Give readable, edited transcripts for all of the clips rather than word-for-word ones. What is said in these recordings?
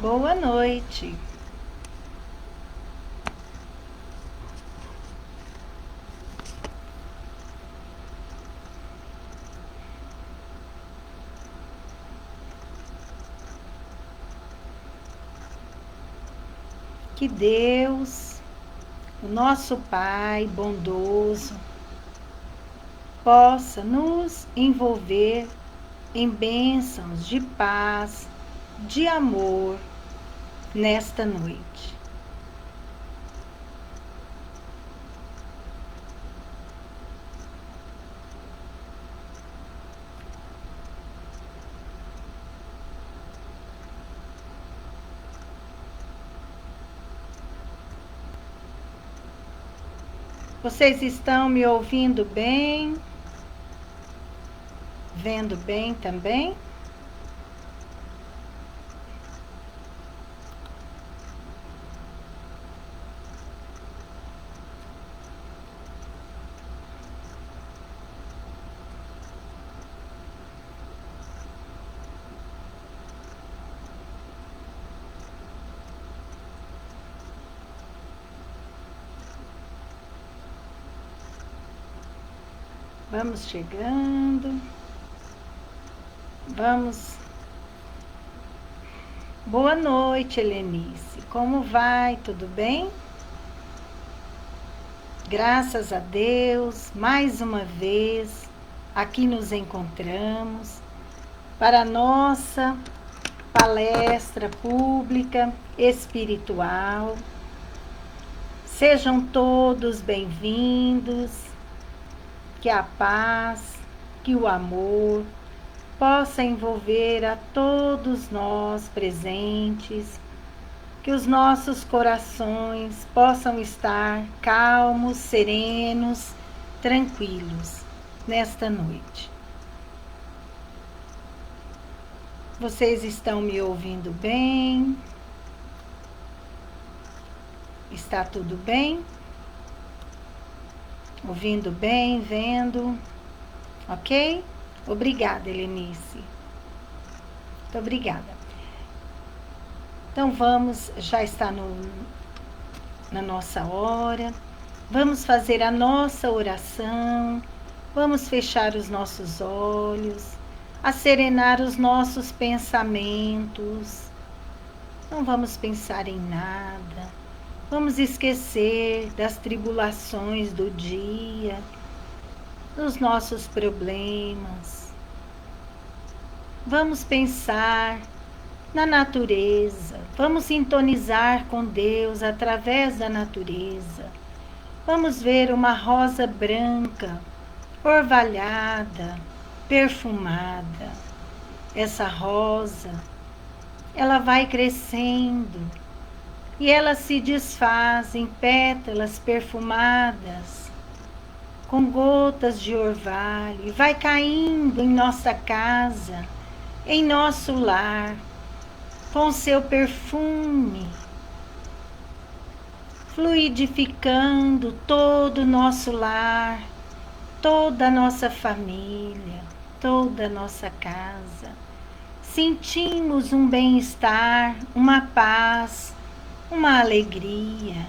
Boa noite. Que Deus, o nosso Pai bondoso, possa nos envolver em bênçãos de paz, de amor nesta noite. Vocês estão me ouvindo bem? Vendo bem também? Vamos chegando. Vamos. Boa noite, Helenice. Como vai? Tudo bem? Graças a Deus, mais uma vez, aqui nos encontramos para a nossa palestra pública espiritual. Sejam todos bem-vindos. Que a paz, que o amor possa envolver a todos nós presentes, que os nossos corações possam estar calmos, serenos, tranquilos nesta noite. Vocês estão me ouvindo bem? Está tudo bem? Ouvindo bem, vendo? Ok? Obrigada, Helenice. Muito obrigada. Então vamos, já está na nossa hora. Vamos fazer a nossa oração. Vamos fechar os nossos olhos, serenar os nossos pensamentos. Não vamos pensar em nada. Vamos esquecer das tribulações do dia, dos nossos problemas. Vamos pensar na natureza. Vamos sintonizar com Deus através da natureza. Vamos ver uma rosa branca, orvalhada, perfumada. Essa rosa, ela vai crescendo. E ela se desfaz em pétalas perfumadas, com gotas de orvalho, e vai caindo em nossa casa, em nosso lar, com seu perfume, fluidificando todo o nosso lar, toda a nossa família, toda a nossa casa. Sentimos um bem-estar, uma paz, uma alegria.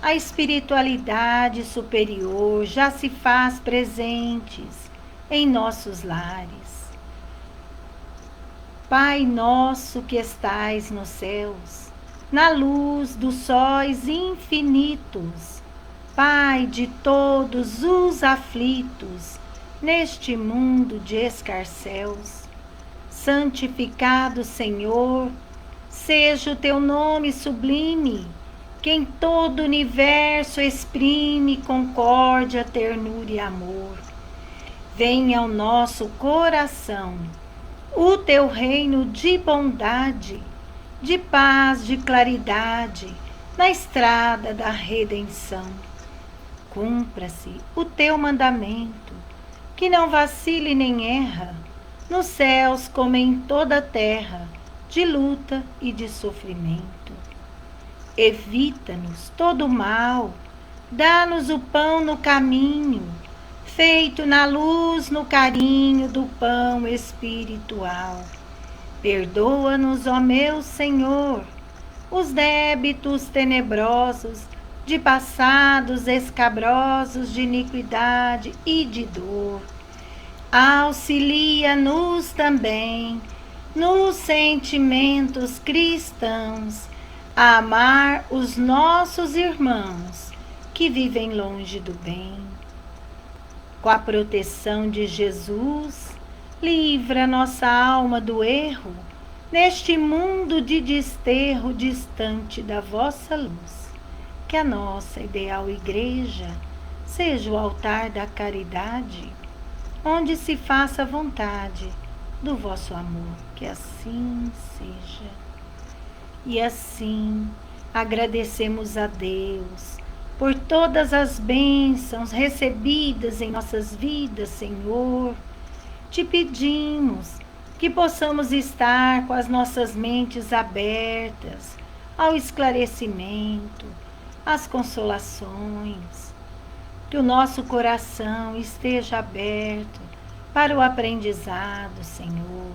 A espiritualidade superior já se faz presentes em nossos lares. Pai nosso que estais nos céus, na luz dos sóis infinitos, Pai de todos os aflitos, neste mundo de escarcéus, santificado Senhor, seja o teu nome sublime, que em todo o universo exprime concórdia, ternura e amor. Venha ao nosso coração o teu reino de bondade, de paz, de claridade, na estrada da redenção. Cumpra-se o teu mandamento, que não vacile nem erra, nos céus como em toda a terra, de luta e de sofrimento. Evita-nos todo o mal, dá-nos o pão no caminho, feito na luz, no carinho do pão espiritual. Perdoa-nos, ó meu Senhor, os débitos tenebrosos, de passados escabrosos de iniquidade e de dor. Auxilia-nos também, nos sentimentos cristãos, a amar os nossos irmãos que vivem longe do bem. Com a proteção de Jesus, livra nossa alma do erro, neste mundo de desterro distante da vossa luz. Que a nossa ideal igreja seja o altar da caridade, onde se faça a vontade do vosso amor. Que assim seja. E assim agradecemos a Deus por todas as bênçãos recebidas em nossas vidas, Senhor. Te pedimos que possamos estar com as nossas mentes abertas ao esclarecimento, às consolações, que o nosso coração esteja aberto para o aprendizado, Senhor,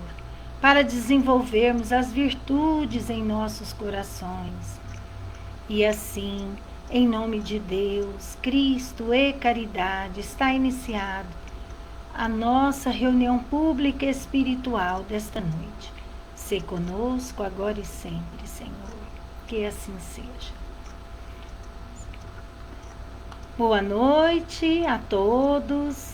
para desenvolvermos as virtudes em nossos corações. E assim, em nome de Deus, Cristo e caridade, está iniciado a nossa reunião pública espiritual desta noite. Se conosco agora e sempre, Senhor. Que assim seja. Boa noite a todos.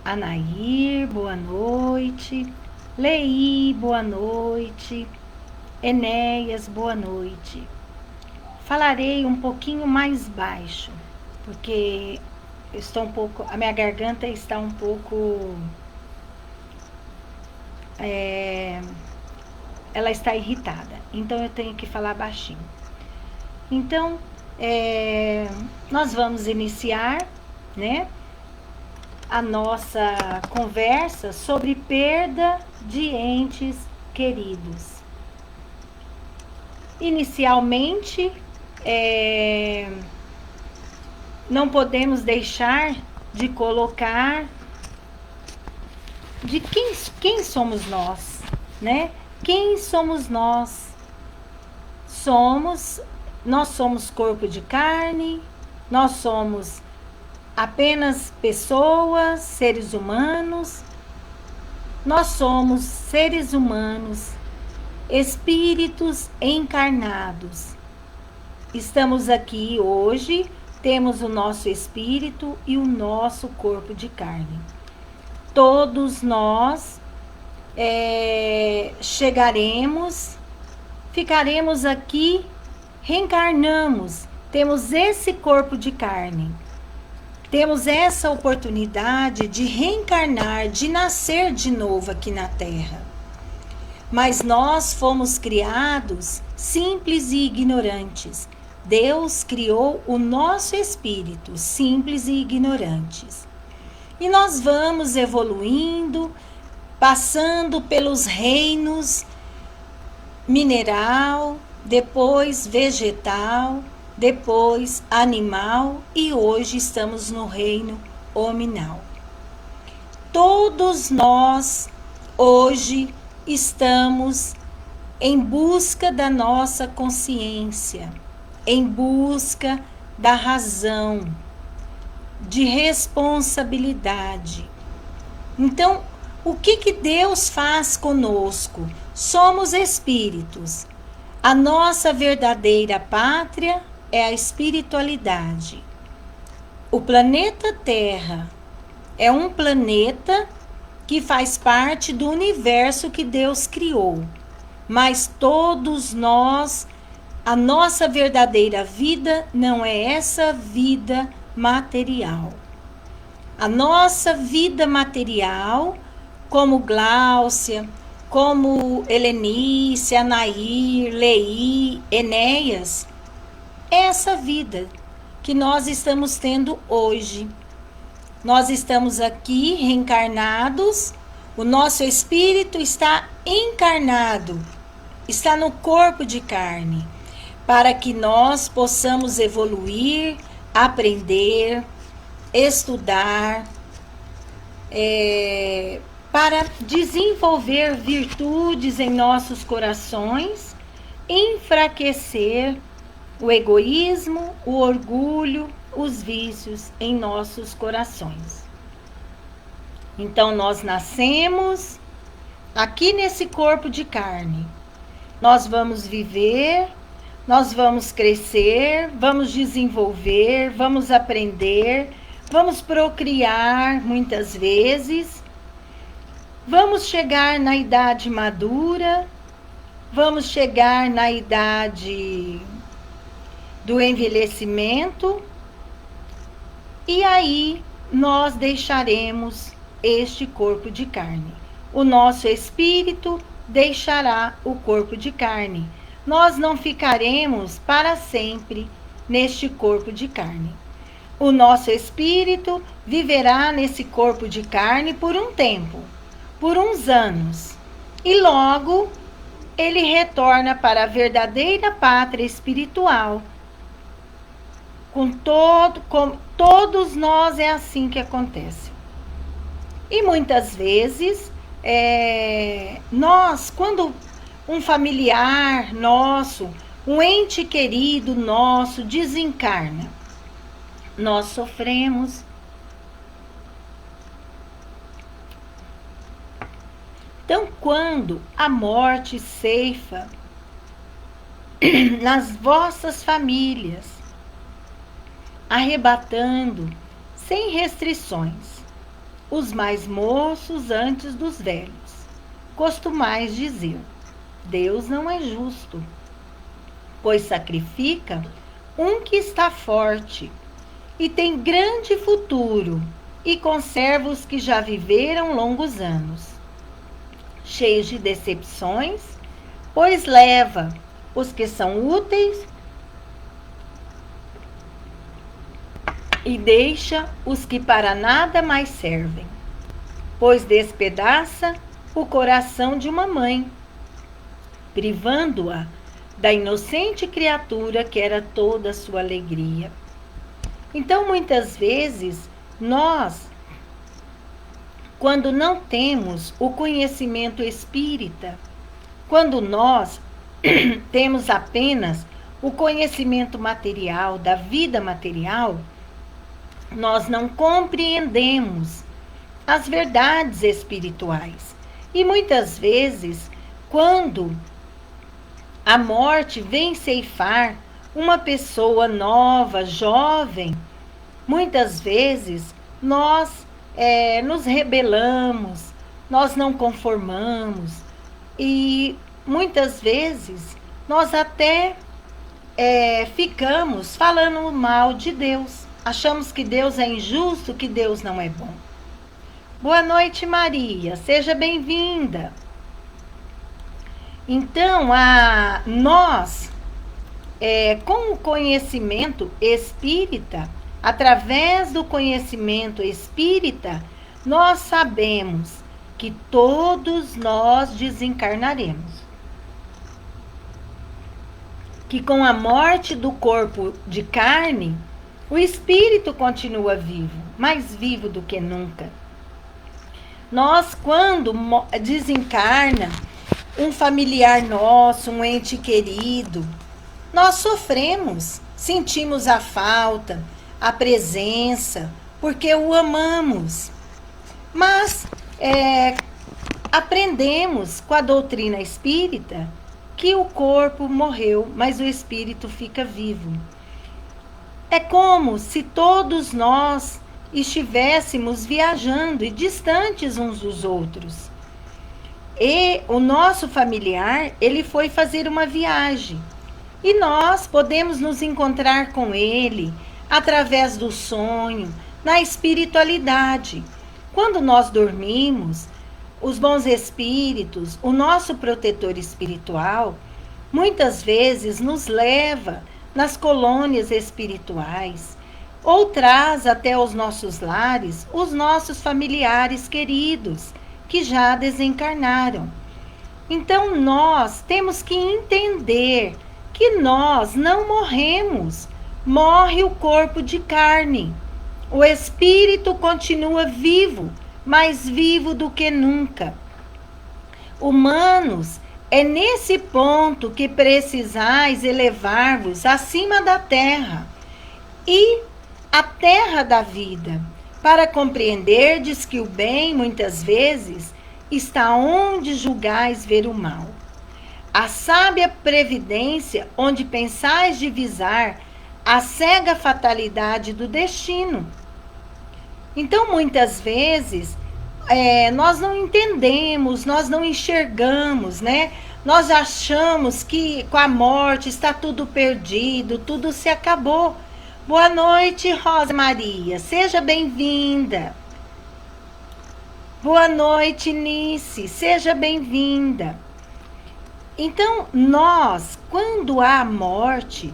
Anair, boa noite. Lei, boa noite. Enéas, boa noite. Falarei um pouquinho mais baixo, porque a minha garganta está um pouco, ela está irritada, então eu tenho que falar baixinho. Então, nós vamos iniciar, né, a nossa conversa sobre perda de entes queridos. Inicialmente, não podemos deixar de colocar de quem somos nós, né? Quem somos nós? Nós somos corpo de carne, nós somos apenas pessoas, seres humanos. Nós somos seres humanos, espíritos encarnados. Estamos aqui hoje, temos o nosso espírito e o nosso corpo de carne. Todos nós ficaremos aqui, reencarnamos, temos esse corpo de carne. Temos essa oportunidade de reencarnar, de nascer de novo aqui na Terra. Mas nós fomos criados simples e ignorantes. Deus criou o nosso espírito, simples e ignorantes. E nós vamos evoluindo, passando pelos reinos mineral, depois vegetal, depois animal e hoje estamos no reino hominal. Todos nós hoje estamos em busca da nossa consciência, em busca da razão, de responsabilidade. Então, o que Deus faz conosco? Somos espíritos. A nossa verdadeira pátria é a espiritualidade. O planeta Terra é um planeta que faz parte do universo que Deus criou. Mas todos nós, a nossa verdadeira vida não é essa vida material. A nossa vida material, como Gláucia, como Helenice, Anair, Lei, Enéas, é essa vida que nós estamos tendo hoje. Nós estamos aqui reencarnados, o nosso espírito está encarnado, está no corpo de carne, para que nós possamos evoluir, aprender, estudar, para desenvolver virtudes em nossos corações, enfraquecer o egoísmo, o orgulho, os vícios em nossos corações. Então, nós nascemos aqui nesse corpo de carne. Nós vamos viver, nós vamos crescer, vamos desenvolver, vamos aprender, vamos procriar muitas vezes, vamos chegar na idade madura, vamos chegar na idade do envelhecimento, e aí nós deixaremos este corpo de carne. O nosso espírito deixará o corpo de carne. Nós não ficaremos para sempre neste corpo de carne. O nosso espírito viverá nesse corpo de carne por um tempo, por uns anos, e logo ele retorna para a verdadeira pátria espiritual. Com todos nós é assim que acontece. E muitas vezes, nós, quando um familiar nosso, um ente querido nosso desencarna, nós sofremos. Então, quando a morte ceifa nas vossas famílias, arrebatando, sem restrições, os mais moços antes dos velhos, costumais dizer: Deus não é justo, pois sacrifica um que está forte e tem grande futuro e conserva os que já viveram longos anos, cheios de decepções, pois leva os que são úteis e deixa os que para nada mais servem, pois despedaça o coração de uma mãe, privando-a da inocente criatura que era toda a sua alegria. Então, muitas vezes, nós, quando não temos o conhecimento espírita, quando nós temos apenas o conhecimento material, da vida material, nós não compreendemos as verdades espirituais. E muitas vezes, quando a morte vem ceifar uma pessoa nova, jovem, muitas vezes nós nos rebelamos, nós não conformamos, e muitas vezes nós até ficamos falando mal de Deus. Achamos que Deus é injusto, que Deus não é bom. Boa noite, Maria. Seja bem-vinda. Então, nós, com o conhecimento espírita, através do conhecimento espírita, nós sabemos que todos nós desencarnaremos. Que com a morte do corpo de carne, o espírito continua vivo, mais vivo do que nunca. Nós, quando desencarna um familiar nosso, um ente querido, nós sofremos, sentimos a falta, a presença, porque o amamos. Mas aprendemos com a doutrina espírita que o corpo morreu, mas o espírito fica vivo. É como se todos nós estivéssemos viajando e distantes uns dos outros. E o nosso familiar, ele foi fazer uma viagem. E nós podemos nos encontrar com ele através do sonho, na espiritualidade. Quando nós dormimos, os bons espíritos, o nosso protetor espiritual, muitas vezes nos leva nas colônias espirituais, ou traz até os nossos lares os nossos familiares queridos, que já desencarnaram. Então, nós temos que entender que nós não morremos, morre o corpo de carne. O espírito continua vivo, mais vivo do que nunca. Humanos, é nesse ponto que precisais elevar-vos acima da terra e a terra da vida, para compreenderdes que o bem, muitas vezes, está onde julgais ver o mal. A sábia previdência, onde pensais divisar a cega fatalidade do destino. Então, muitas vezes, nós não entendemos, nós não enxergamos, né? Nós achamos que com a morte está tudo perdido, tudo se acabou. Boa noite, Rosa Maria, seja bem-vinda. Boa noite, Nice, seja bem-vinda. Então, nós, quando há morte,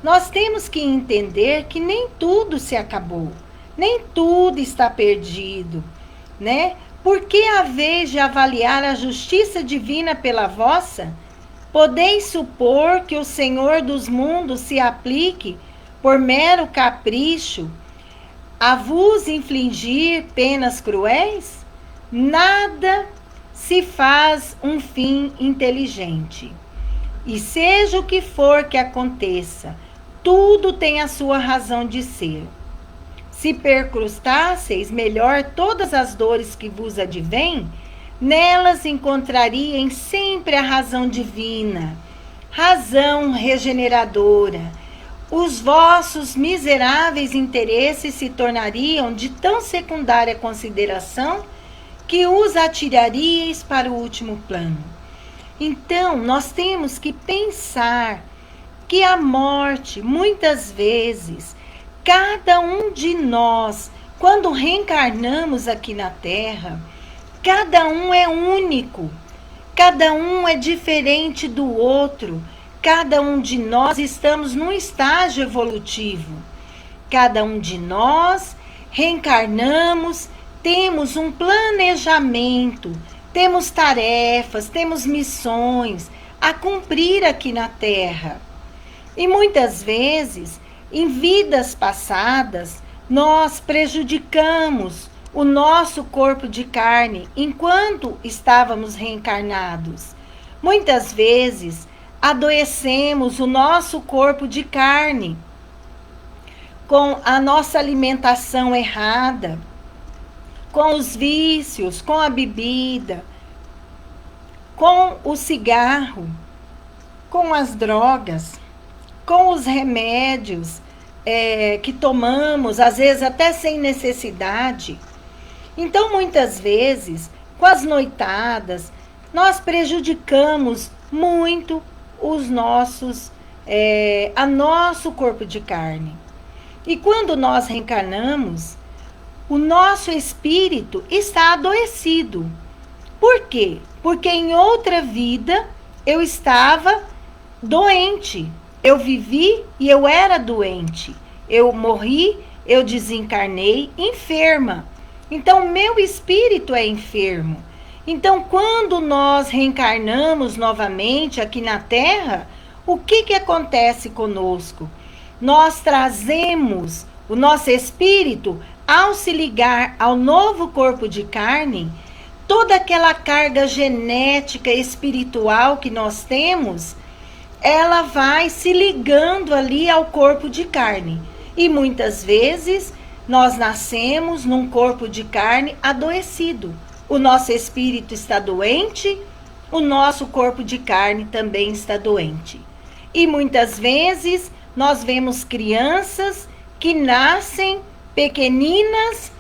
nós temos que entender que nem tudo se acabou, nem tudo está perdido, né? Porque a vez de avaliar a justiça divina pela vossa, podeis supor que o Senhor dos mundos se aplique, por mero capricho, a vos infligir penas cruéis? Nada se faz um fim inteligente. E seja o que for que aconteça, tudo tem a sua razão de ser. Se percrustasseis melhor todas as dores que vos advêm, nelas encontrarieis sempre a razão divina, razão regeneradora. Os vossos miseráveis interesses se tornariam de tão secundária consideração que os atiraríeis para o último plano. Então, nós temos que pensar que a morte, muitas vezes, cada um de nós, quando reencarnamos aqui na Terra, cada um é único, cada um é diferente do outro, cada um de nós estamos num estágio evolutivo, cada um de nós reencarnamos, temos um planejamento, temos tarefas, temos missões a cumprir aqui na Terra. E muitas vezes, em vidas passadas, nós prejudicamos o nosso corpo de carne enquanto estávamos reencarnados. Muitas vezes, adoecemos o nosso corpo de carne com a nossa alimentação errada, com os vícios, com a bebida, com o cigarro, com as drogas, com os remédios que tomamos, às vezes até sem necessidade. Então, muitas vezes, com as noitadas, nós prejudicamos muito os nossos, a nosso corpo de carne. E quando nós reencarnamos, o nosso espírito está adoecido. Por quê? Porque em outra vida eu estava doente. Eu vivi e eu era doente. Eu morri, eu desencarnei enferma. Então, meu espírito é enfermo. Então, quando nós reencarnamos novamente aqui na Terra, o que acontece conosco? Nós trazemos o nosso espírito, ao se ligar ao novo corpo de carne, toda aquela carga genética espiritual que nós temos, ela vai se ligando ali ao corpo de carne. E muitas vezes nós nascemos num corpo de carne adoecido. O nosso espírito está doente, o nosso corpo de carne também está doente. E muitas vezes nós vemos crianças que nascem pequeninas,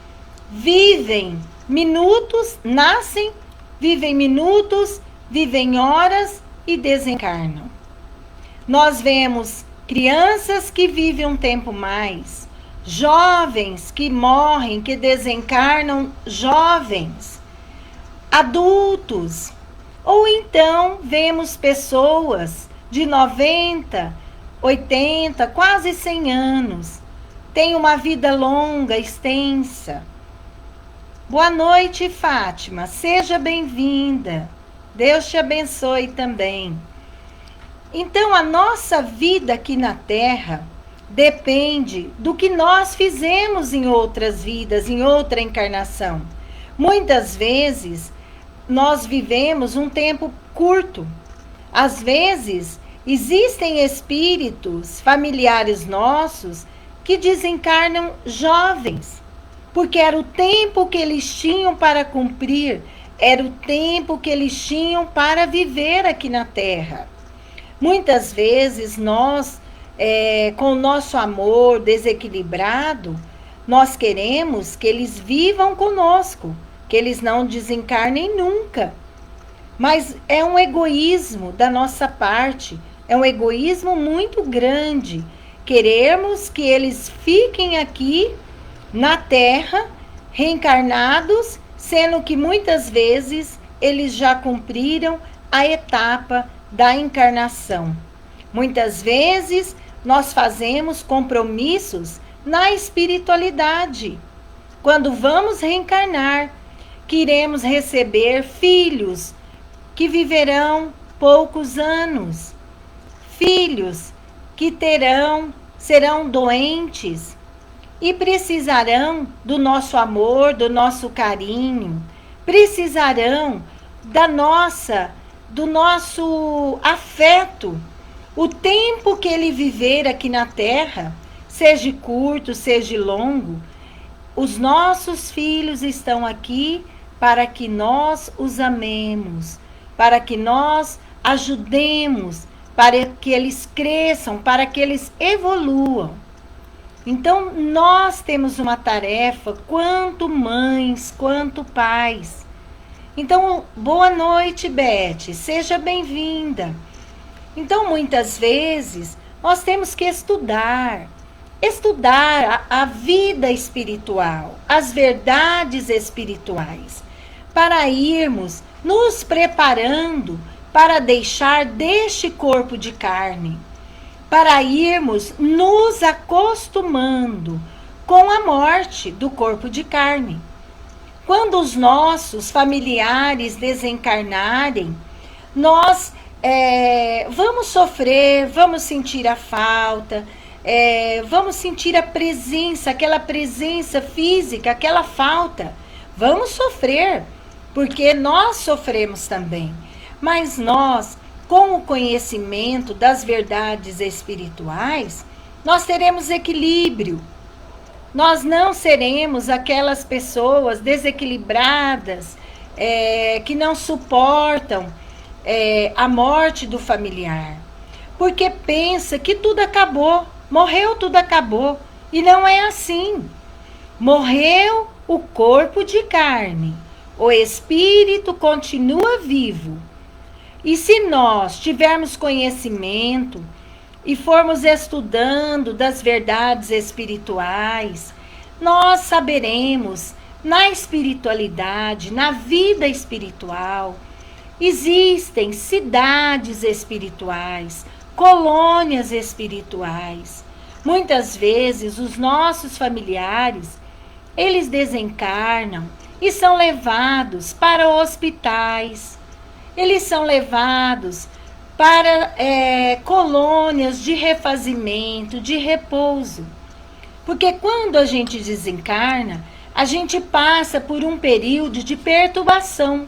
vivem minutos, nascem, vivem horas e desencarnam. Nós vemos crianças que vivem um tempo mais, jovens que morrem, que desencarnam jovens, adultos, ou então vemos pessoas de 90, 80, quase 100 anos, têm uma vida longa, extensa. Boa noite, Fátima, seja bem-vinda, Deus te abençoe também. Então, a nossa vida aqui na Terra depende do que nós fizemos em outras vidas, em outra encarnação. Muitas vezes, nós vivemos um tempo curto. Às vezes, existem espíritos familiares nossos que desencarnam jovens, porque era o tempo que eles tinham para cumprir, era o tempo que eles tinham para viver aqui na Terra. Muitas vezes nós, com o nosso amor desequilibrado, nós queremos que eles vivam conosco, que eles não desencarnem nunca. Mas é um egoísmo da nossa parte, é um egoísmo muito grande. Queremos que eles fiquem aqui na Terra, reencarnados, sendo que muitas vezes eles já cumpriram a etapa da encarnação. Muitas vezes nós fazemos compromissos na espiritualidade. Quando vamos reencarnar, queremos receber filhos que viverão poucos anos, filhos que serão doentes e precisarão do nosso amor, do nosso carinho, precisarão do nosso afeto. O tempo que ele viver aqui na Terra, seja curto, seja longo, os nossos filhos estão aqui para que nós os amemos, para que nós ajudemos, para que eles cresçam, para que eles evoluam. Então, nós temos uma tarefa, quanto mães, quanto pais. Então, boa noite, Beth, seja bem-vinda. Então, muitas vezes, nós temos que estudar a vida espiritual, as verdades espirituais, para irmos nos preparando para deixar deste corpo de carne, para irmos nos acostumando com a morte do corpo de carne. Quando os nossos familiares desencarnarem, nós vamos sofrer, vamos sentir a falta, vamos sentir a presença, aquela presença física, aquela falta. Vamos sofrer, porque nós sofremos também. Mas nós, com o conhecimento das verdades espirituais, nós teremos equilíbrio. Nós não seremos aquelas pessoas desequilibradas, que não suportam a morte do familiar. Porque pensa que tudo acabou, morreu, tudo acabou. E não é assim. Morreu o corpo de carne, o espírito continua vivo. E se nós tivermos conhecimento e formos estudando das verdades espirituais, nós saberemos, na espiritualidade, na vida espiritual, existem cidades espirituais, colônias espirituais. Muitas vezes os nossos familiares, eles desencarnam e são levados para hospitais, eles são levados para colônias de refazimento, de repouso. Porque quando a gente desencarna, a gente passa por um período de perturbação.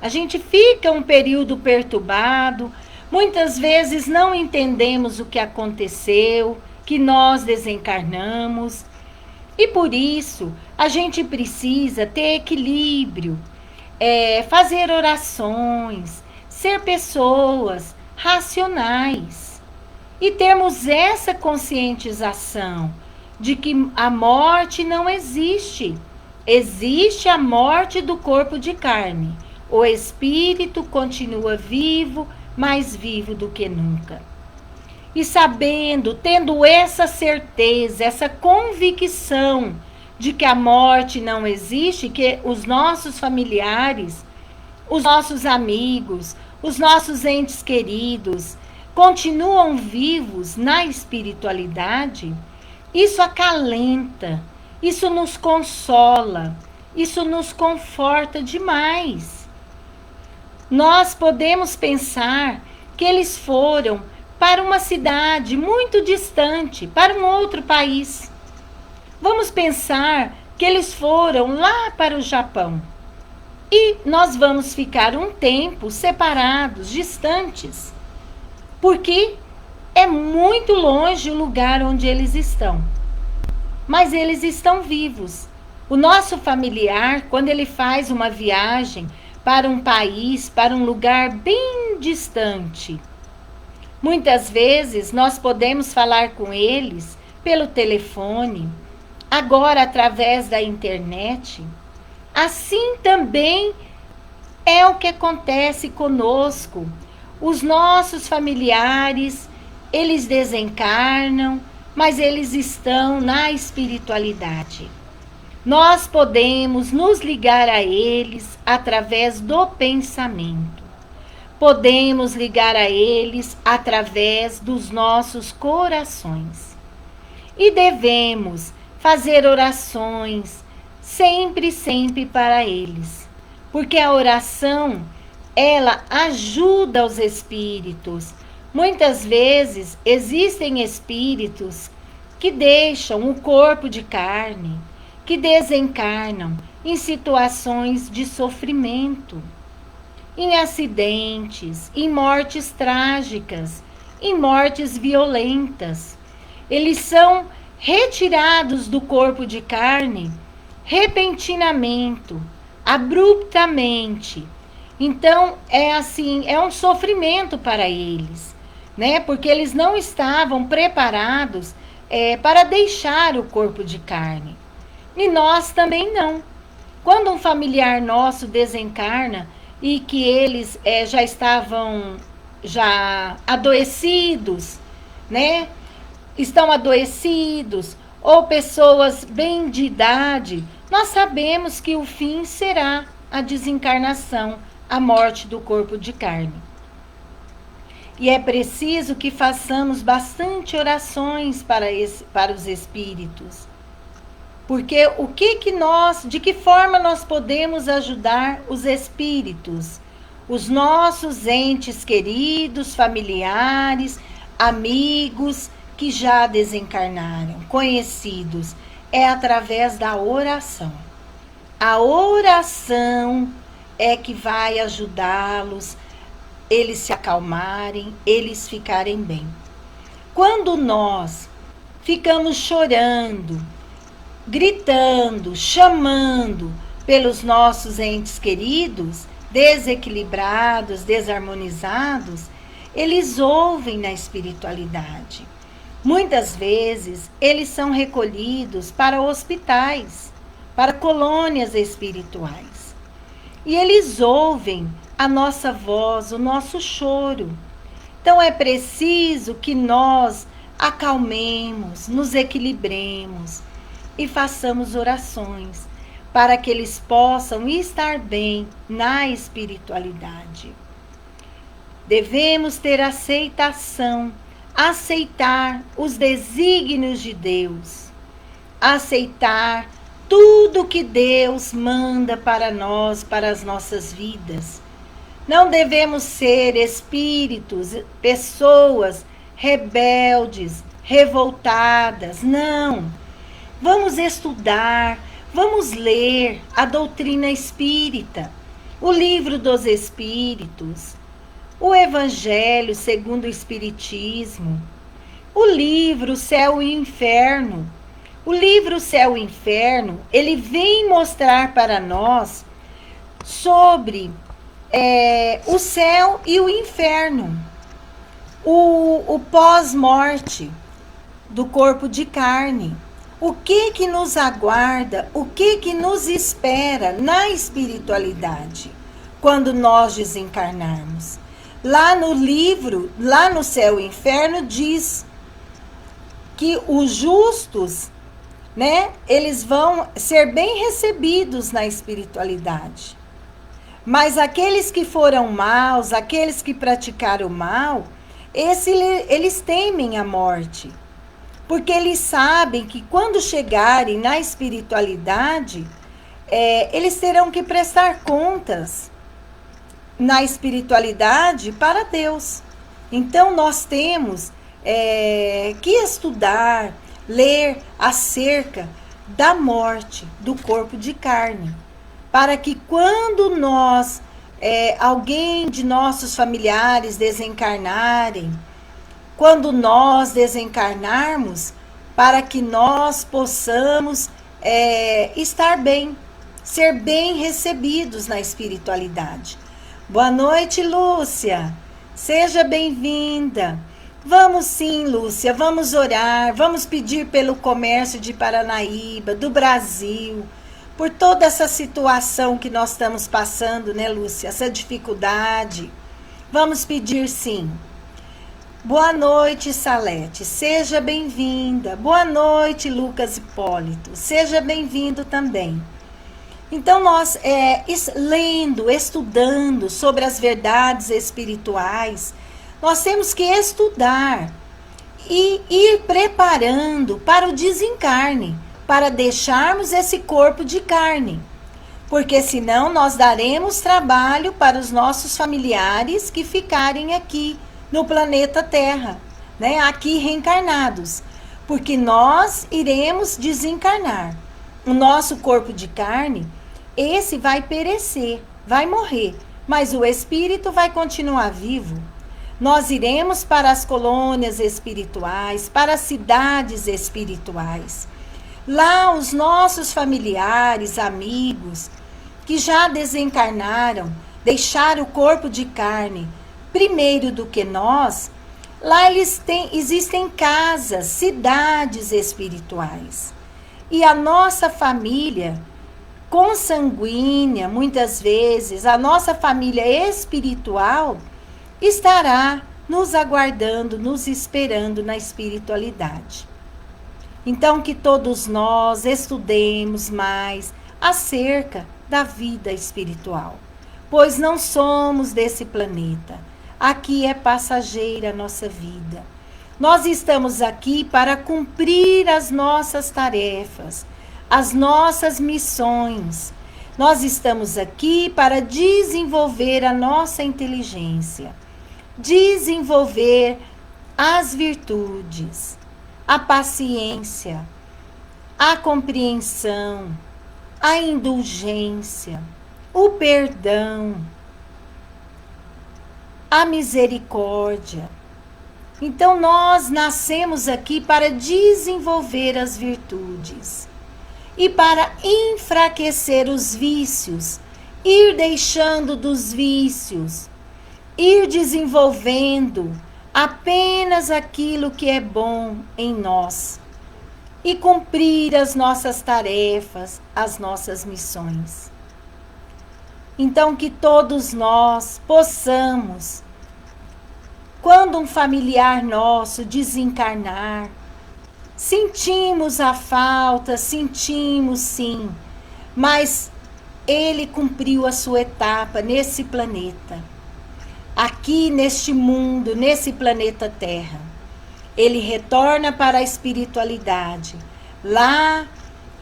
A gente fica um período perturbado, muitas vezes não entendemos o que aconteceu, que nós desencarnamos. E por isso, a gente precisa ter equilíbrio, fazer orações, ser pessoas racionais e termos essa conscientização de que a morte não existe. Existe a morte do corpo de carne. O espírito continua vivo, mais vivo do que nunca. E sabendo, tendo essa certeza, essa convicção de que a morte não existe, que os nossos familiares, os nossos amigos, os nossos entes queridos continuam vivos na espiritualidade, isso acalenta, isso nos consola, isso nos conforta demais. Nós podemos pensar que eles foram para uma cidade muito distante, para um outro país. Vamos pensar que eles foram lá para o Japão. E nós vamos ficar um tempo separados, distantes, porque é muito longe o lugar onde eles estão. Mas eles estão vivos. O nosso familiar, quando ele faz uma viagem para um país, para um lugar bem distante, muitas vezes nós podemos falar com eles pelo telefone, agora através da internet. Assim também é o que acontece conosco. Os nossos familiares, eles desencarnam, mas eles estão na espiritualidade. Nós podemos nos ligar a eles através do pensamento. Podemos ligar a eles através dos nossos corações. E devemos fazer orações sempre para eles. Porque a oração, ela ajuda os espíritos. Muitas vezes existem espíritos que deixam o corpo de carne, que desencarnam em situações de sofrimento, em acidentes, em mortes trágicas, em mortes violentas. Eles são retirados do corpo de carne repentinamente, abruptamente. Então, é assim, é um sofrimento para eles, né? Porque eles não estavam preparados para deixar o corpo de carne. E nós também não. Quando um familiar nosso desencarna e que eles já estavam adoecidos, né? Estão adoecidos, ou pessoas bem de idade, nós sabemos que o fim será a desencarnação, a morte do corpo de carne. E é preciso que façamos bastante orações para os espíritos. Porque de que forma nós podemos ajudar os espíritos, os nossos entes queridos, familiares, amigos que já desencarnaram, conhecidos, é através da oração. A oração é que vai ajudá-los, eles se acalmarem, eles ficarem bem. Quando nós ficamos chorando, gritando, chamando pelos nossos entes queridos, desequilibrados, desarmonizados, eles ouvem na espiritualidade. Muitas vezes, eles são recolhidos para hospitais, para colônias espirituais. E eles ouvem a nossa voz, o nosso choro. Então, é preciso que nós acalmemos, nos equilibremos e façamos orações para que eles possam estar bem na espiritualidade. Devemos ter aceitação, aceitar os desígnios de Deus, aceitar tudo que Deus manda para nós, para as nossas vidas. Não devemos ser espíritos, pessoas rebeldes, revoltadas, não. Vamos estudar, vamos ler a doutrina espírita, o livro dos espíritos, o Evangelho segundo o Espiritismo, o livro Céu e Inferno. O livro Céu e Inferno, ele vem mostrar para nós sobre o céu e o inferno, o pós-morte do corpo de carne. O que nos aguarda, o que nos espera na espiritualidade quando nós desencarnarmos. Lá no livro, lá no Céu e Inferno, diz que os justos, né, eles vão ser bem recebidos na espiritualidade. Mas aqueles que foram maus, aqueles que praticaram mal, eles temem a morte. Porque eles sabem que quando chegarem na espiritualidade, eles terão que prestar contas na espiritualidade para Deus. Então, nós temos que estudar, ler acerca da morte do corpo de carne, para que quando nós, alguém de nossos familiares desencarnarem, quando nós desencarnarmos, para que nós possamos estar bem, ser bem recebidos na espiritualidade. Boa noite, Lúcia. Seja bem-vinda. Vamos sim, Lúcia, vamos orar, vamos pedir pelo comércio de Paranaíba, do Brasil, por toda essa situação que nós estamos passando, né, Lúcia? Essa dificuldade. Vamos pedir sim. Boa noite, Salete, seja bem-vinda. Boa noite, Lucas Hipólito, seja bem-vindo também. Então, nós, lendo, estudando sobre as verdades espirituais, nós temos que estudar e ir preparando para o desencarne, para deixarmos esse corpo de carne. Porque senão nós daremos trabalho para os nossos familiares que ficarem aqui no planeta Terra, né? Aqui reencarnados. Porque nós iremos desencarnar. O nosso corpo de carne, esse vai perecer, vai morrer, mas o espírito vai continuar vivo. Nós iremos para as colônias espirituais, para as cidades espirituais. Lá os nossos familiares, amigos, que já desencarnaram, deixaram o corpo de carne primeiro do que nós, lá existem casas, cidades espirituais. E a nossa família consanguínea, muitas vezes, a nossa família espiritual estará nos aguardando, nos esperando na espiritualidade. Então, que todos nós estudemos mais acerca da vida espiritual, pois não somos desse planeta. Aqui é passageira a nossa vida. Nós estamos aqui para cumprir as nossas tarefas, as nossas missões. Nós estamos aqui para desenvolver a nossa inteligência, desenvolver as virtudes, a paciência, a compreensão, a indulgência, o perdão, a misericórdia. Então nós nascemos aqui para desenvolver as virtudes e para enfraquecer os vícios, ir deixando dos vícios, ir desenvolvendo apenas aquilo que é bom em nós e cumprir as nossas tarefas, as nossas missões. Então, que todos nós possamos, quando um familiar nosso desencarnar, sentimos a falta, sentimos sim, mas ele cumpriu a sua etapa nesse planeta, aqui neste mundo, nesse planeta Terra. Ele retorna para a espiritualidade. Lá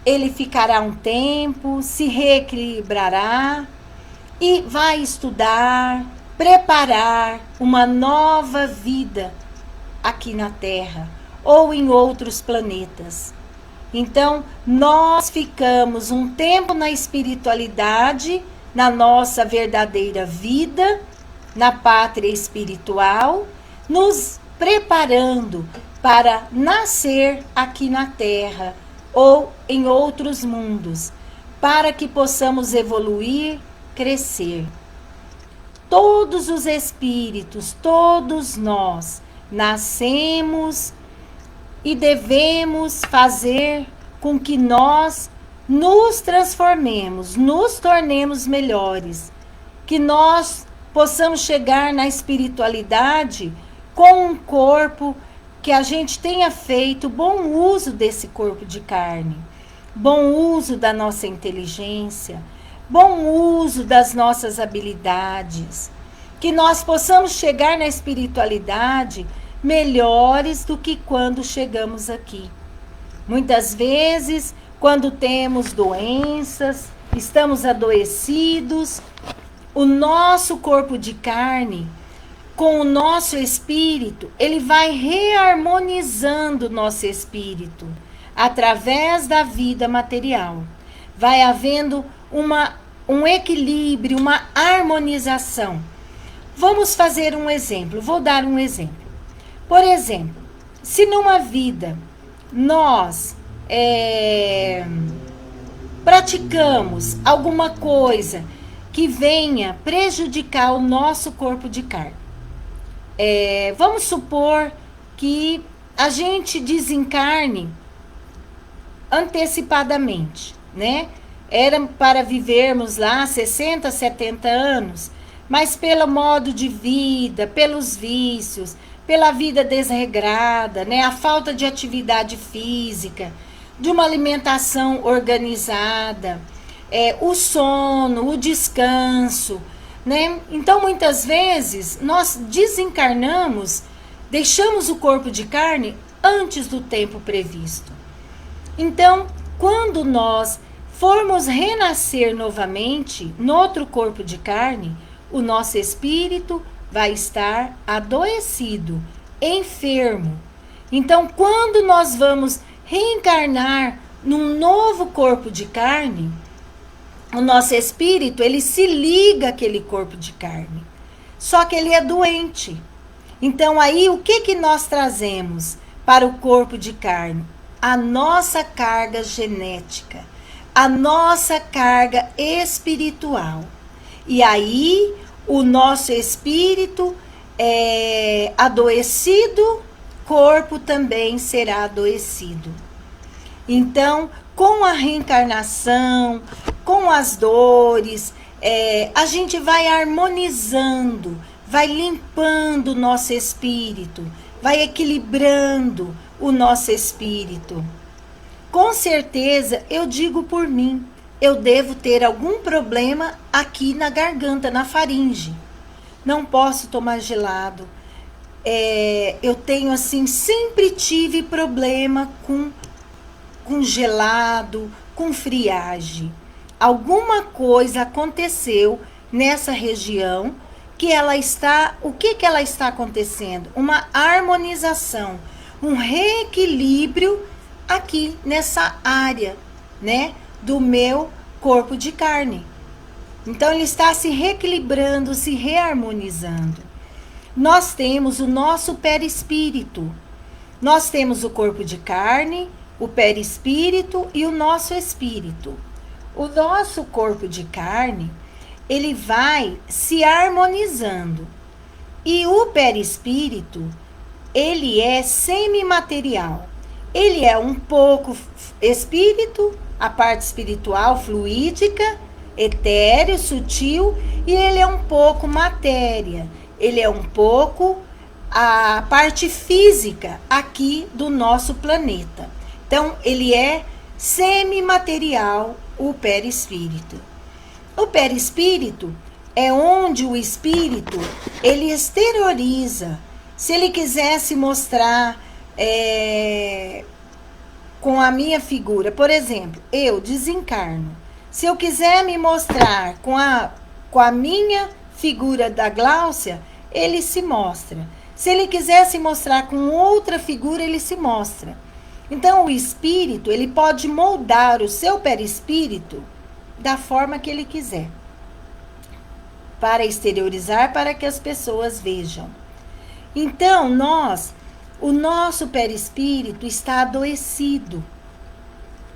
ele ficará um tempo, se reequilibrará e vai estudar, preparar uma nova vida aqui na Terra ou em outros planetas. Então, nós ficamos um tempo na espiritualidade, na nossa verdadeira vida, na pátria espiritual, nos preparando para nascer aqui na Terra ou em outros mundos, para que possamos evoluir, crescer. Todos os espíritos, todos nós, nascemos e devemos fazer com que nós nos transformemos, nos tornemos melhores, que nós possamos chegar na espiritualidade com um corpo que a gente tenha feito bom uso desse corpo de carne, bom uso da nossa inteligência, bom uso das nossas habilidades, que nós possamos chegar na espiritualidade melhores do que quando chegamos aqui. Muitas vezes, quando temos doenças, estamos adoecidos, o nosso corpo de carne, com o nosso espírito, ele vai reharmonizando o nosso espírito. através da vida material. Vai havendo um equilíbrio, uma harmonização. Vamos fazer um exemplo, vou dar um exemplo. Por exemplo, se numa vida nós praticamos alguma coisa que venha prejudicar o nosso corpo de carne. Vamos supor que a gente desencarne antecipadamente, né? Era para vivermos lá 60, 70 anos, mas pelo modo de vida, pelos vícios, pela vida desregrada, né? A falta de atividade física, de uma alimentação organizada, o sono, o descanso, né? Então, muitas vezes, nós desencarnamos, deixamos o corpo de carne antes do tempo previsto. Então, quando nós formos renascer novamente, no outro corpo de carne, o nosso espírito vai estar adoecido, enfermo. Então, quando nós vamos reencarnar num novo corpo de carne, o nosso espírito, ele se liga àquele corpo de carne. Só que ele é doente. Então, aí, o que nós trazemos para o corpo de carne? A nossa carga genética, a nossa carga espiritual. E aí, o nosso espírito é adoecido, corpo também será adoecido. Então, com a reencarnação, com as dores, a gente vai harmonizando, vai limpando o nosso espírito, vai equilibrando o nosso espírito. Com certeza, eu digo por mim, eu devo ter algum problema aqui na garganta, na faringe. Não posso tomar gelado. Eu tenho assim, sempre tive problema com gelado, com friagem. Alguma coisa aconteceu nessa região que ela está... O que ela está acontecendo? Uma harmonização, um reequilíbrio aqui nessa área, né, do meu corpo de carne. Então, ele está se reequilibrando, se reharmonizando. Nós temos o nosso perispírito. Nós temos o corpo de carne, o perispírito e o nosso espírito. O nosso corpo de carne, ele vai se harmonizando. E o perispírito, ele é semimaterial. Ele é um pouco espírito, a parte espiritual, fluídica, etéreo, sutil, e ele é um pouco matéria. Ele é um pouco a parte física aqui do nosso planeta. Então, ele é semimaterial, o perispírito. O perispírito é onde o espírito, ele exterioriza. Se ele quisesse mostrar com a minha figura, por exemplo, eu desencarno. Se eu quiser me mostrar com a minha figura da Gláucia, ele se mostra. Se ele quiser se mostrar com outra figura, ele se mostra. Então, o espírito, ele pode moldar o seu perispírito da forma que ele quiser, para exteriorizar, para que as pessoas vejam. Então, o nosso perispírito está adoecido.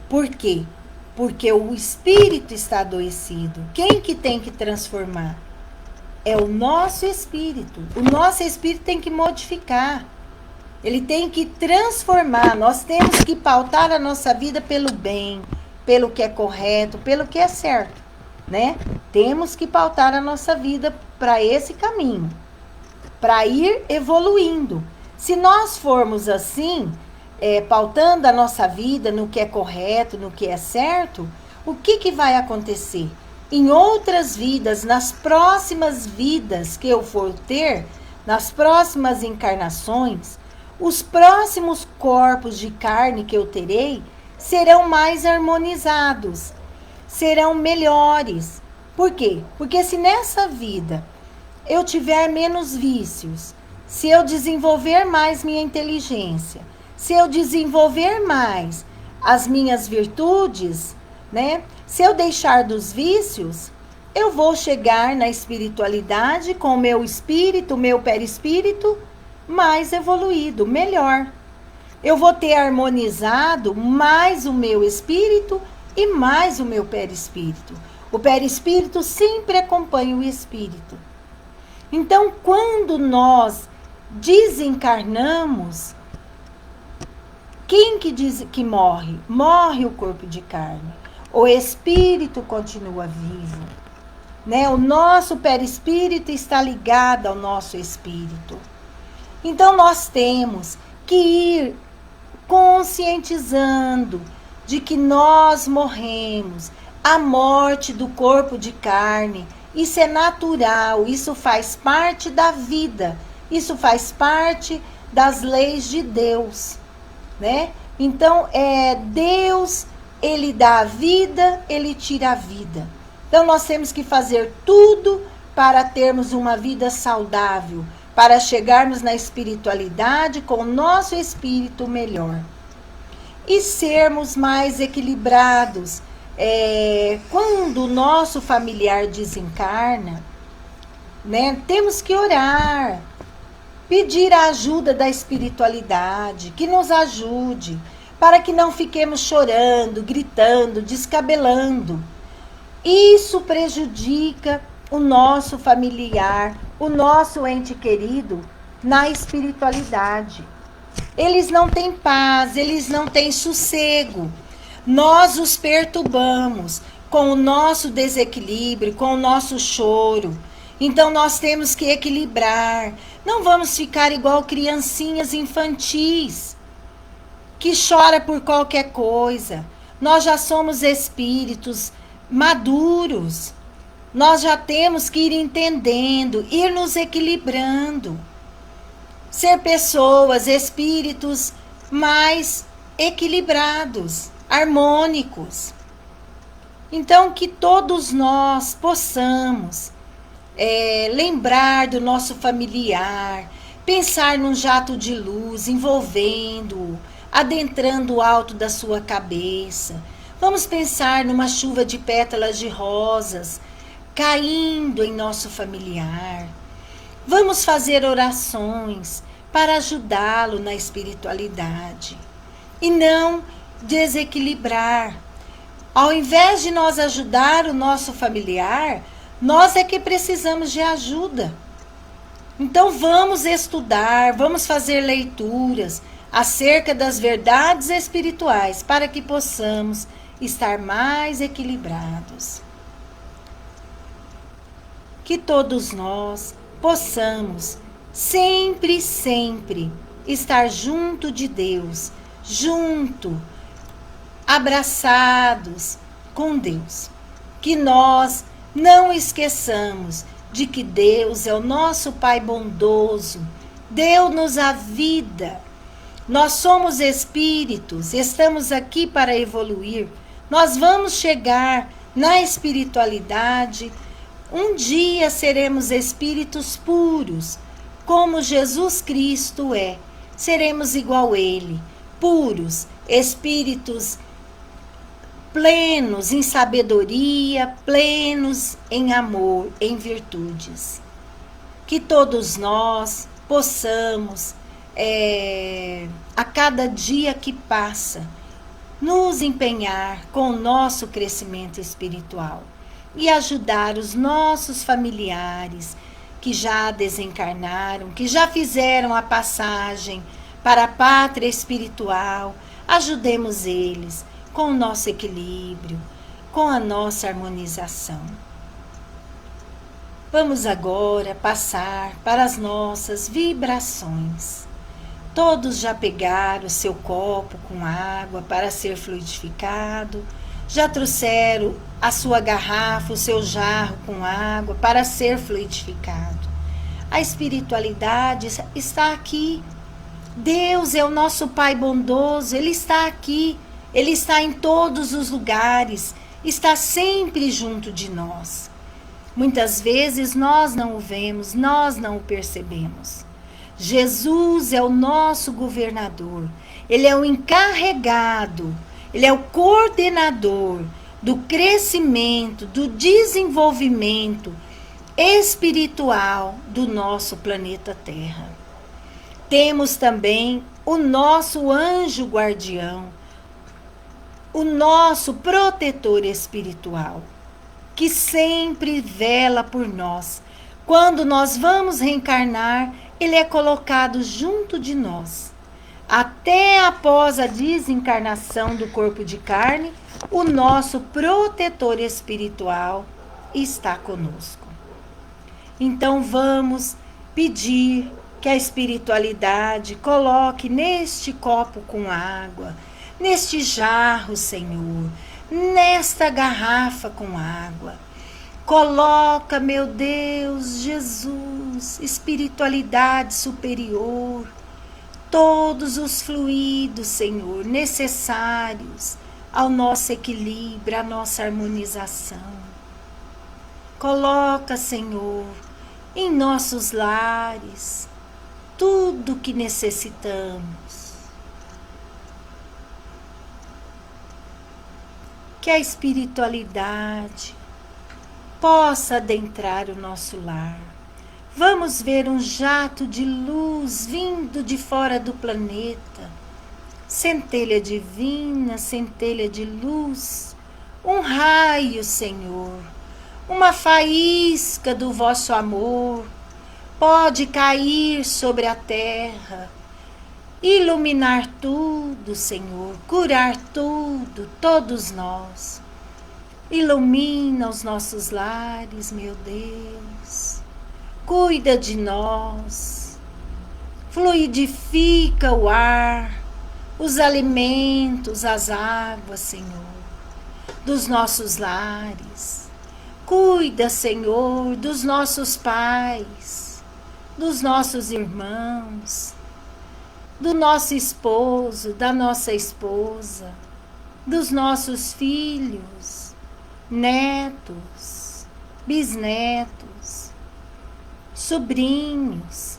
Por quê? Porque o espírito está adoecido. Quem que tem que transformar? É o nosso espírito. O nosso espírito tem que modificar. Ele tem que transformar. Nós temos que pautar a nossa vida pelo bem, pelo que é correto, pelo que é certo, né? Temos que pautar a nossa vida para esse caminho, para ir evoluindo. Se nós formos assim, pautando a nossa vida no que é correto, no que é certo, o que vai acontecer? Em outras vidas, nas próximas vidas que eu for ter, nas próximas encarnações, os próximos corpos de carne que eu terei serão mais harmonizados, serão melhores. Por quê? Porque se nessa vida eu tiver menos vícios, se eu desenvolver mais minha inteligência, se eu desenvolver mais as minhas virtudes, né? Se eu deixar dos vícios, eu vou chegar na espiritualidade com o meu espírito, meu perispírito mais evoluído, melhor. Eu vou ter harmonizado mais o meu espírito e mais o meu perispírito. O perispírito sempre acompanha o espírito. Então, quando nós desencarnamos, quem que diz que morre? Morre o corpo de carne. O espírito continua vivo, né? O nosso perispírito está ligado ao nosso espírito. Então, nós temos que ir conscientizando de que nós morremos. A morte do corpo de carne, isso é natural, isso faz parte da vida, isso faz parte das leis de Deus, né? Então, Deus, ele dá a vida, ele tira a vida. Então, nós temos que fazer tudo para termos uma vida saudável, para chegarmos na espiritualidade com o nosso espírito melhor. E sermos mais equilibrados. Quando o nosso familiar desencarna, né, temos que orar, pedir a ajuda da espiritualidade, que nos ajude, para que não fiquemos chorando, gritando, descabelando. Isso prejudica o nosso familiar, o nosso ente querido na espiritualidade. Eles não têm paz, eles não têm sossego. Nós os perturbamos com o nosso desequilíbrio, com o nosso choro. Então nós temos que equilibrar. Não vamos ficar igual criancinhas infantis, que chora por qualquer coisa. Nós já somos espíritos maduros. Nós já temos que ir entendendo, ir nos equilibrando. Ser pessoas, espíritos mais equilibrados, harmônicos. Então, que todos nós possamos lembrar do nosso familiar, pensar num jato de luz, envolvendo-o, adentrando o alto da sua cabeça. Vamos pensar numa chuva de pétalas de rosas caindo em nosso familiar. Vamos fazer orações para ajudá-lo na espiritualidade e não desequilibrar. Ao invés de nós ajudar o nosso familiar, nós é que precisamos de ajuda. Então vamos estudar, vamos fazer leituras acerca das verdades espirituais para que possamos estar mais equilibrados. Que todos nós possamos sempre, sempre estar junto de Deus, abraçados com Deus. Que nós não esqueçamos de que Deus é o nosso Pai bondoso, deu-nos a vida. Nós somos espíritos, estamos aqui para evoluir. Nós vamos chegar na espiritualidade. Um dia seremos espíritos puros, como Jesus Cristo é. Seremos igual a Ele, puros, espíritos plenos em sabedoria, plenos em amor, em virtudes. Que todos nós possamos, a cada dia que passa, nos empenhar com o nosso crescimento espiritual e ajudar os nossos familiares que já desencarnaram, que já fizeram a passagem para a pátria espiritual. Ajudemos eles com o nosso equilíbrio, com a nossa harmonização. Vamos agora passar para as nossas vibrações. Todos já pegaram o seu copo com água para ser fluidificado, já trouxeram a sua garrafa, o seu jarro com água para ser fluidificado. A espiritualidade está aqui. Deus é o nosso Pai bondoso, Ele está aqui, Ele está em todos os lugares, está sempre junto de nós. Muitas vezes nós não o vemos, nós não o percebemos. Jesus é o nosso governador, Ele é o encarregado Ele é o coordenador do crescimento, do desenvolvimento espiritual do nosso planeta Terra. Temos também o nosso anjo guardião, o nosso protetor espiritual, que sempre vela por nós. Quando nós vamos reencarnar, ele é colocado junto de nós. Até após a desencarnação do corpo de carne, o nosso protetor espiritual está conosco. Então vamos pedir que a espiritualidade coloque neste copo com água, neste jarro, Senhor, nesta garrafa com água. Coloca, meu Deus, Jesus, espiritualidade superior, todos os fluidos, Senhor, necessários ao nosso equilíbrio, à nossa harmonização. Coloca, Senhor, em nossos lares tudo o que necessitamos. Que a espiritualidade possa adentrar o nosso lar. Vamos ver um jato de luz vindo de fora do planeta. Centelha divina, centelha de luz. Um raio, Senhor. Uma faísca do vosso amor. Pode cair sobre a terra. Iluminar tudo, Senhor. Curar tudo, todos nós. Ilumina os nossos lares, meu Deus. Cuida de nós, fluidifica o ar, os alimentos, as águas, Senhor, dos nossos lares. Cuida, Senhor, dos nossos pais, dos nossos irmãos, do nosso esposo, da nossa esposa, dos nossos filhos, netos, bisnetos, sobrinhos,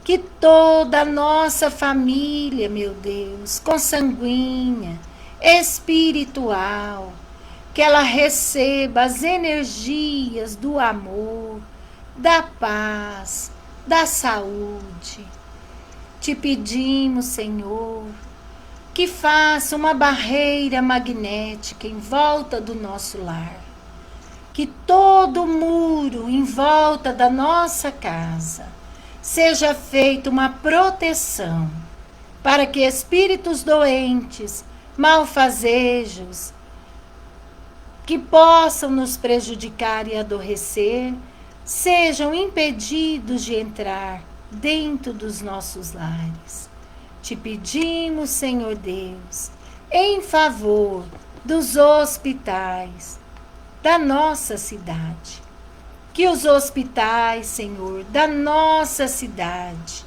que toda a nossa família, meu Deus, consanguínea, espiritual, que ela receba as energias do amor, da paz, da saúde. Te pedimos, Senhor, que faça uma barreira magnética em volta do nosso lar. Que todo muro em volta da nossa casa seja feita uma proteção para que espíritos doentes, malfazejos, que possam nos prejudicar e adoecer, sejam impedidos de entrar dentro dos nossos lares. Te pedimos, Senhor Deus, em favor dos hospitais da nossa cidade. Que os hospitais, Senhor, da nossa cidade,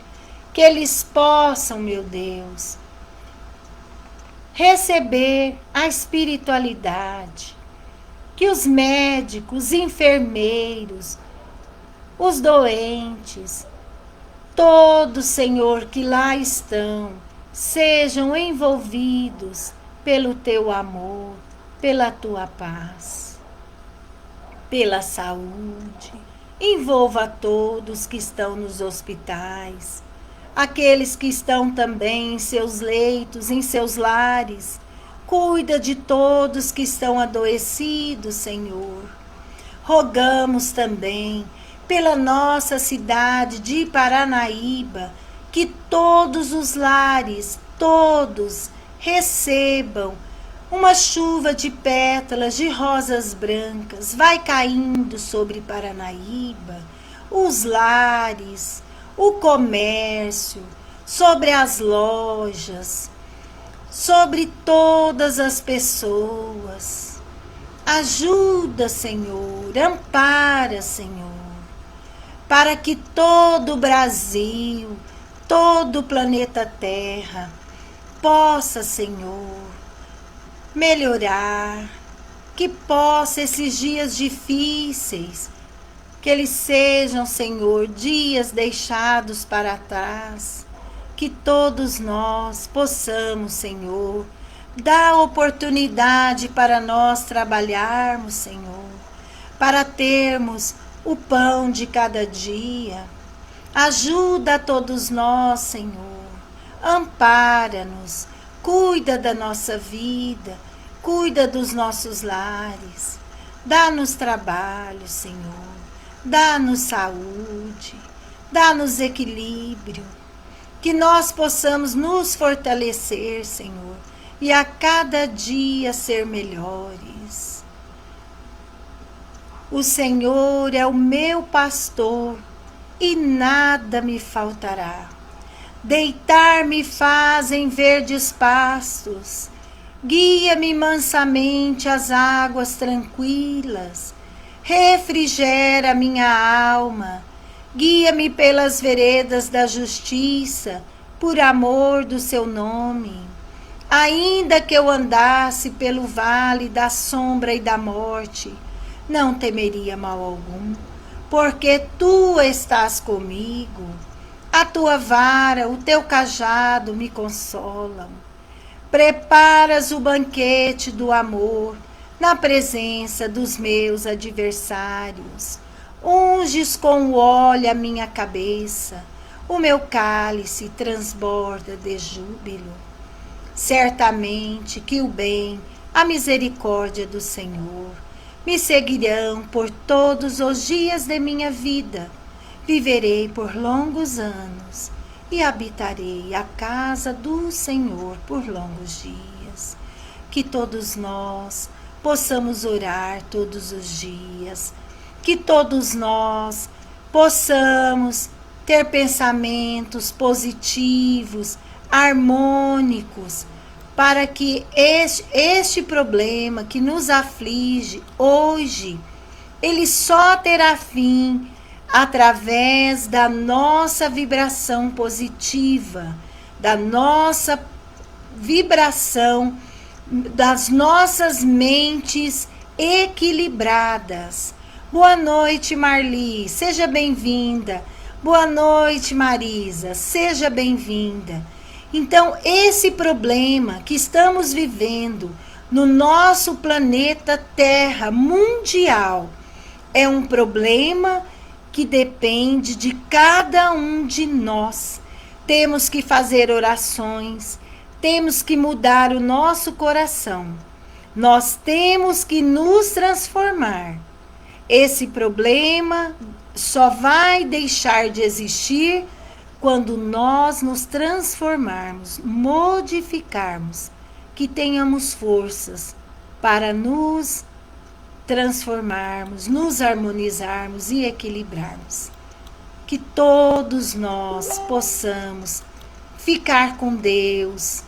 que eles possam, meu Deus, receber a espiritualidade. Que os médicos, enfermeiros, os doentes, todos, Senhor, que lá estão, sejam envolvidos pelo teu amor, pela tua paz, pela saúde. Envolva todos que estão nos hospitais, aqueles que estão também em seus leitos, em seus lares. Cuida de todos que estão adoecidos, Senhor. Rogamos também pela nossa cidade de Paranaíba, que todos os lares, todos, recebam uma chuva de pétalas de rosas brancas. Vai caindo sobre Paranaíba, os lares, o comércio, sobre as lojas, sobre todas as pessoas. Ajuda, Senhor, ampara, Senhor, para que todo o Brasil, todo o planeta Terra possa, Senhor, melhorar, que possa esses dias difíceis, que eles sejam, Senhor, dias deixados para trás, que todos nós possamos, Senhor, Dá oportunidade para nós trabalharmos, Senhor, para termos o pão de cada dia. Ajuda a todos nós, Senhor. Ampara-nos, cuida da nossa vida, cuida dos nossos lares. Dá-nos trabalho, Senhor. Dá-nos saúde, dá-nos equilíbrio. Que nós possamos nos fortalecer, Senhor, e a cada dia ser melhores. O Senhor é o meu pastor e nada me faltará. Deitar-me faz em verdes pastos, guia-me mansamente às águas tranquilas, refrigera minha alma, guia-me pelas veredas da justiça, por amor do seu nome. Ainda que eu andasse pelo vale da sombra e da morte, não temeria mal algum, porque tu estás comigo. A tua vara, o teu cajado me consolam. Preparas o banquete do amor na presença dos meus adversários. Unges com o óleo a minha cabeça, o meu cálice transborda de júbilo. Certamente que o bem, a misericórdia do Senhor me seguirão por todos os dias de minha vida. Viverei por longos anos e habitarei a casa do Senhor por longos dias. Que todos nós possamos orar todos os dias, que todos nós possamos ter pensamentos positivos, harmônicos, para que este problema que nos aflige hoje, ele só terá fim através da nossa vibração positiva, da nossa vibração, das nossas mentes equilibradas. Boa noite, Marli, seja bem-vinda. Boa noite, Marisa, seja bem-vinda. Então, esse problema que estamos vivendo no nosso planeta Terra mundial é um problema que depende de cada um de nós. Temos que fazer orações, temos que mudar o nosso coração. Nós temos que nos transformar. Esse problema só vai deixar de existir quando nós nos transformarmos, modificarmos, que tenhamos forças para nos transformarmos, nos harmonizarmos e equilibrarmos. Que todos nós possamos ficar com Deus,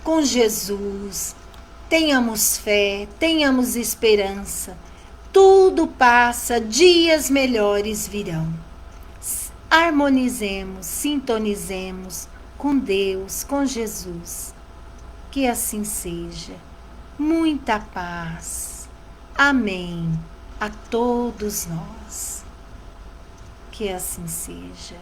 com Jesus, tenhamos fé, tenhamos esperança. Tudo passa, dias melhores virão. Harmonizemos, sintonizemos com Deus, com Jesus. Que assim seja. Muita paz. Amém. A todos nós. Que assim seja.